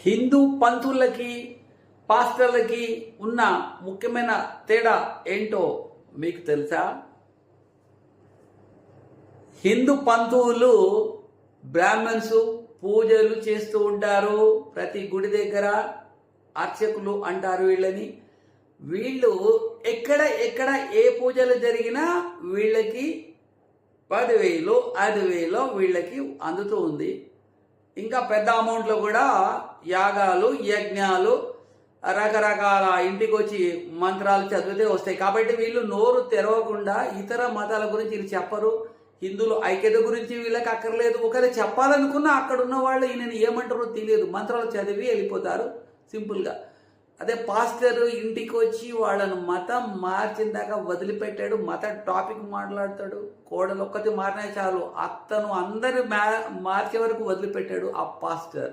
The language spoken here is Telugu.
హిందూ పంతులకి పాస్టర్లకి ఉన్న ముఖ్యమైన తేడా ఏంటో మీకు తెలుసా? హిందూ పంతులు బ్రాహ్మణ్స్ పూజలు చేస్తూ ఉంటారు. ప్రతి గుడి దగ్గర అర్చకులు అంటారు వీళ్ళని. వీళ్ళు ఎక్కడ ఏ పూజలు జరిగినా వీళ్ళకి 10,000 5,000 వీళ్ళకి అందుతూ ఉంది. ఇంకా పెద్ద అమౌంట్లో కూడా యాగాలు యజ్ఞాలు రకరకాల ఇంటికి వచ్చి మంత్రాలు చదివితే వస్తాయి. కాబట్టి వీళ్ళు నోరు తెరవకుండా ఇతర మతాల గురించి వీళ్ళు చెప్పరు. హిందువులు ఐక్యత గురించి వీళ్ళకి అక్కర్లేదు. ఒకవేళ చెప్పాలనుకున్నా అక్కడ ఉన్న వాళ్ళు ఈయనని ఏమంటారో తెలియదు, మంత్రాలు చదివి వెళ్ళిపోతారు సింపుల్గా. అదే పాస్టర్ ఇంటికి వచ్చి వాళ్ళను మతం మార్చిన దాకా వదిలిపెట్టాడు. మత టాపిక్ మాట్లాడతాడు. కోడలు ఒక్కటి మారినా చాలు అతను అందరు మార్చే వరకు వదిలిపెట్టాడు ఆ పాస్టర్.